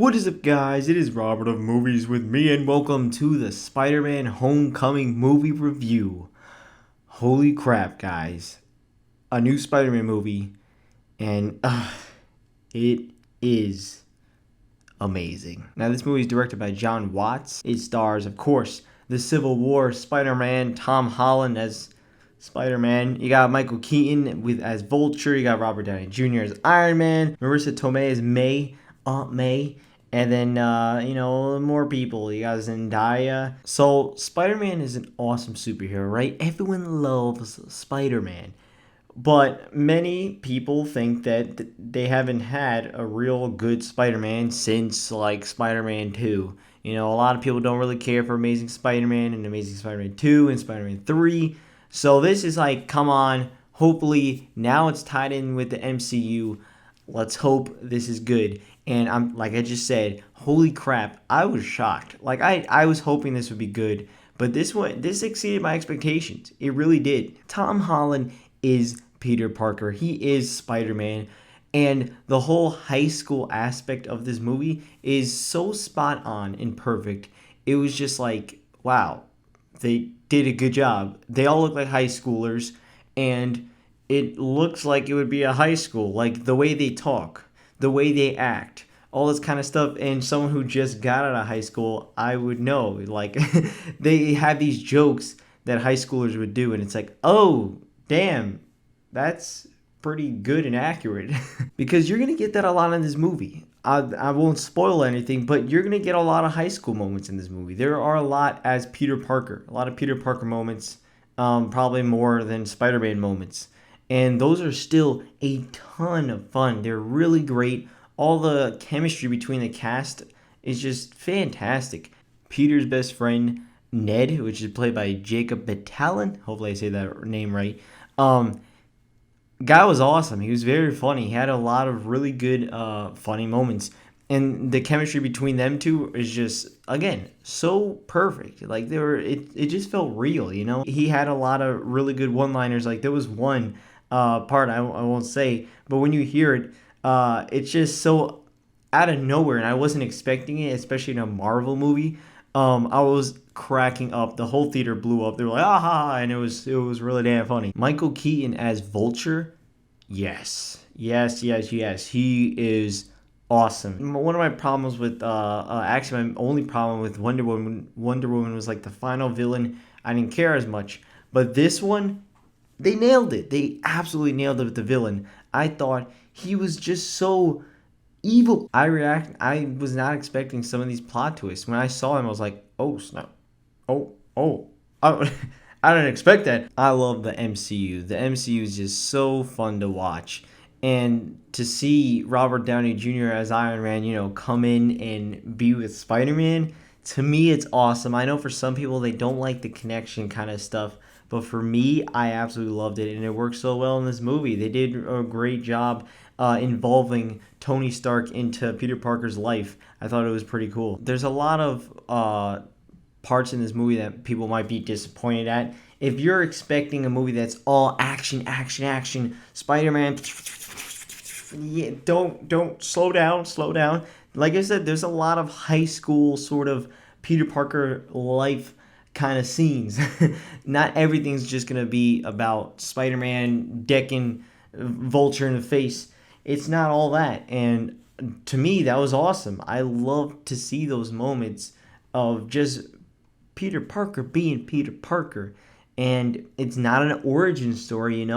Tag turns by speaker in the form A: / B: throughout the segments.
A: What is up, guys? It is Robert of Movies with Me, and welcome to the Spider-Man Homecoming movie review. Holy crap, guys. A new Spider-Man movie, and it is amazing. Now, this movie is directed by John Watts. It stars, of course, the Civil War Spider-Man, Tom Holland as Spider-Man. You got Michael Keaton as Vulture. You got Robert Downey Jr. as Iron Man. Marissa Tomei as Aunt May. And then, more people. You got Zendaya. So, Spider-Man is an awesome superhero, right? Everyone loves Spider-Man. But many people think that they haven't had a real good Spider-Man since, like, Spider-Man 2. A lot of people don't really care for Amazing Spider-Man and Amazing Spider-Man 2 and Spider-Man 3. So this is like, come on. Hopefully, now it's tied in with the MCU. Let's hope this is good. And I'm like I just said, holy crap, I was shocked. Like I was hoping this would be good, but this exceeded my expectations. It really did. Tom Holland is Peter Parker. He is Spider-Man. And the whole high school aspect of this movie is so spot on and perfect. It was just like, wow, they did a good job. They all look like high schoolers, and it looks like it would be a high school. Like the way they talk, the way they act, all this kind of stuff. And someone who just got out of high school, I would know. Like they have these jokes that high schoolers would do, and it's like, oh, damn, that's pretty good and accurate. Because you're going to get that a lot in this movie. I won't spoil anything, but you're going to get a lot of high school moments in this movie. There are a lot as Peter Parker, a lot of Peter Parker moments, probably more than Spider-Man moments. And those are still a ton of fun. They're really great. All the chemistry between the cast is just fantastic. Peter's best friend, Ned, which is played by Jacob Batalon. Hopefully I say that name right. Guy was awesome. He was very funny. He had a lot of really good funny moments. And the chemistry between them two is just, again, so perfect. Like it just felt real, He had a lot of really good one-liners. Like there was one part I won't say, but when you hear it, it's just so out of nowhere, and I wasn't expecting it, especially in a Marvel movie. I was cracking up. The whole theater blew up. They were like, aha, and it was really damn funny. Michael Keaton as Vulture, yes. He is awesome. One of my problems with, actually my only problem with Wonder Woman was like the final villain. I didn't care as much, but this one, they nailed it. They absolutely nailed it with the villain. I thought he was just so evil. I was not expecting some of these plot twists. When I saw him, I was like, oh snap. Oh. I didn't expect that. I love the MCU. The MCU is just so fun to watch. And to see Robert Downey Jr. as Iron Man, come in and be with Spider-Man, to me, it's awesome. I know for some people, they don't like the connection kind of stuff. But for me, I absolutely loved it. And it worked so well in this movie. They did a great job involving Tony Stark into Peter Parker's life. I thought it was pretty cool. There's a lot of parts in this movie that people might be disappointed at. If you're expecting a movie that's all action, Spider-Man, yeah, don't slow down. Like I said, there's a lot of high school sort of Peter Parker life kind of scenes. Not everything's just gonna be about Spider-Man decking Vulture in the face. It's not all that, and to me that was awesome. I love to see those moments of just Peter Parker being Peter Parker, and it's not an origin story,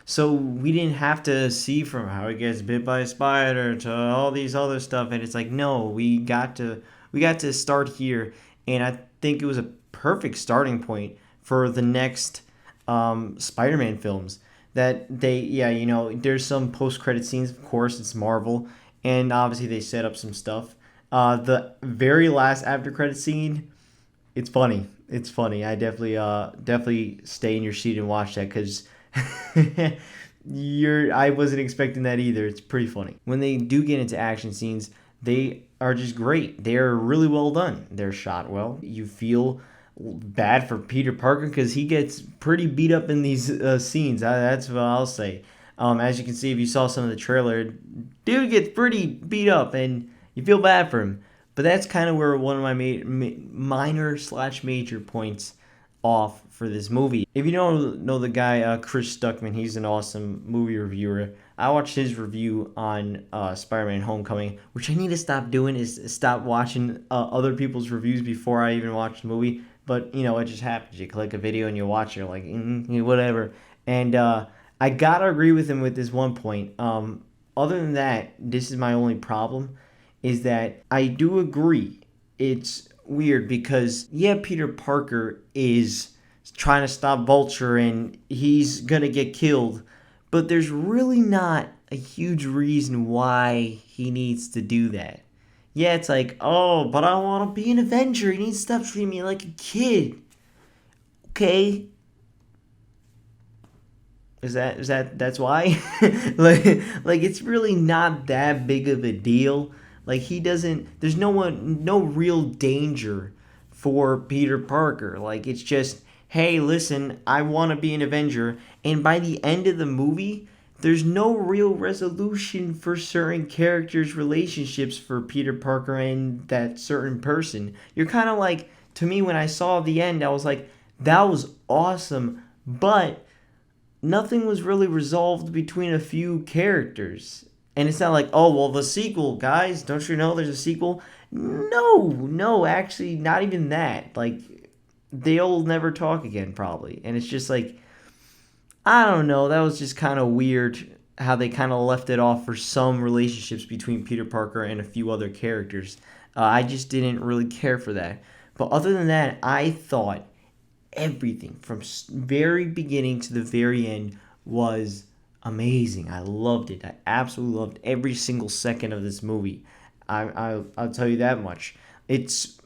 A: so we didn't have to see from how he gets bit by a spider to all these other stuff, and it's like, no, we got to start here. And I think it was a perfect starting point for the next Spider-Man films. That there's some post-credit scenes, of course, it's Marvel, and obviously they set up some stuff. The very last after-credit scene, it's funny. I definitely stay in your seat and watch that, because I wasn't expecting that either. It's pretty funny. When they do get into action scenes, they are just great. They are really well done. They're shot well. You feel bad for Peter Parker because he gets pretty beat up in these scenes. That's what I'll say. As you can see, if you saw some of the trailer, dude gets pretty beat up, and You feel bad for him. But that's kind of where one of my minor slash major points off for this movie. If you don't know the guy, Chris Stuckman, he's an awesome movie reviewer. I watched his review on Spider-Man Homecoming, which I need to stop doing is stop watching other people's reviews before I even watch the movie. But, it just happens. You click a video and you watch it, you're like, whatever. And I gotta agree with him with this one point. Other than that, this is my only problem, is that I do agree. It's weird because, yeah, Peter Parker is trying to stop Vulture and he's gonna get killed, but there's really not a huge reason why he needs to do that. Yeah, it's like, oh, but I want to be an Avenger. He needs to stop treating me like a kid. Okay. That's why? like it's really not that big of a deal. Like he doesn't there's no real danger for Peter Parker. Like it's just, hey, listen, I want to be an Avenger, and by the end of the movie, there's no real resolution for certain characters' relationships for Peter Parker and that certain person. You're kind of like, to me, when I saw the end, I was like, that was awesome, but nothing was really resolved between a few characters. And it's not like, oh, well, the sequel, guys, don't you know there's a sequel? No, actually, not even that. Like, they'll never talk again, probably. And it's just like, I don't know, that was just kind of weird how they kind of left it off for some relationships between Peter Parker and a few other characters. I just didn't really care for that. But other than that, I thought everything from very beginning to the very end was amazing. I loved it. I absolutely loved every single second of this movie. I'll tell you that much. It's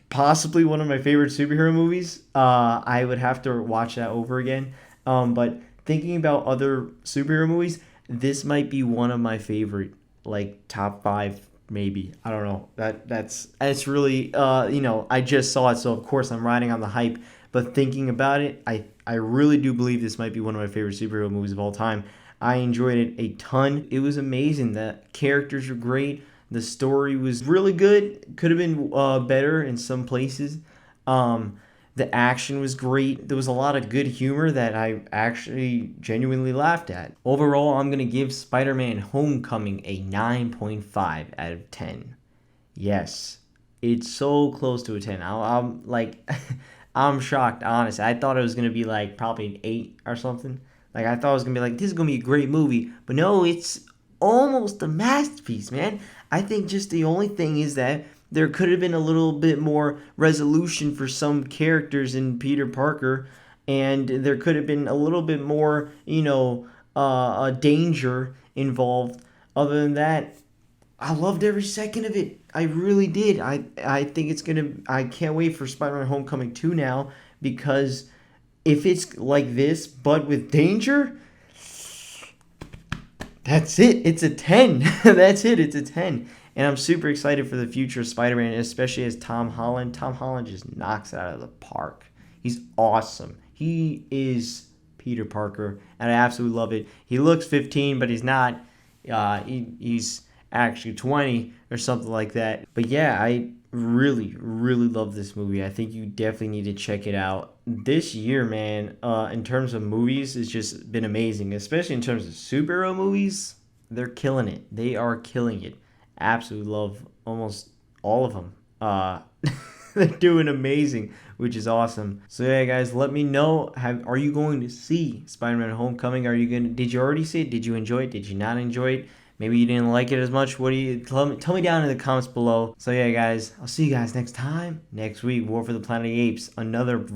A: possibly one of my favorite superhero movies. I would have to watch that over again. But thinking about other superhero movies, this might be one of my favorite, like top 5 maybe. I don't know. It's really I just saw it, so of course I'm riding on the hype. But thinking about it, I really do believe this might be one of my favorite superhero movies of all time. I enjoyed it a ton. It was amazing. The characters were great. The story was really good. Could have been better in some places. The action was great. There was a lot of good humor that I actually genuinely laughed at. Overall, I'm going to give Spider-Man Homecoming a 9.5 out of 10. Yes, it's so close to a 10. I'm like, I'm shocked, honestly. I thought it was going to be like probably an 8 or something. Like, I thought it was going to be like, this is going to be a great movie. But no, it's almost a masterpiece, man. I think just the only thing is that there could have been a little bit more resolution for some characters in Peter Parker, and there could have been a little bit more, danger involved. Other than that, I loved every second of it. I really did. I think I can't wait for Spider-Man Homecoming 2 now, because if it's like this, but with danger, that's it. It's a 10. That's it. It's a 10. And I'm super excited for the future of Spider-Man, especially as Tom Holland. Tom Holland just knocks it out of the park. He's awesome. He is Peter Parker, and I absolutely love it. He looks 15, but he's not. He's actually 20 or something like that. But yeah, I really, really love this movie. I think you definitely need to check it out. This year, man, in terms of movies, it's just been amazing. Especially in terms of superhero movies, they're killing it. They are killing it. Absolutely love almost all of them. They're doing amazing, which is awesome. So yeah, guys, let me know. Are you going to see Spider-Man Homecoming? Did you already see it? Did you enjoy it? Did you not enjoy it? Maybe you didn't like it as much. What do you tell me down in the comments below. So yeah, guys, I'll see you guys next time. Next week, War for the Planet of the Apes, another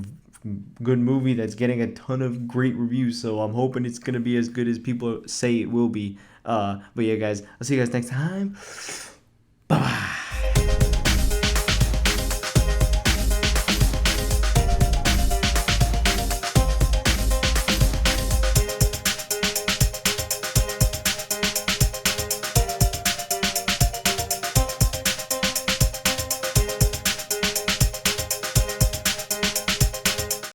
A: good movie that's getting a ton of great reviews. So I'm hoping it's gonna be as good as people say it will be. But yeah, guys, I'll see you guys next time. Bye.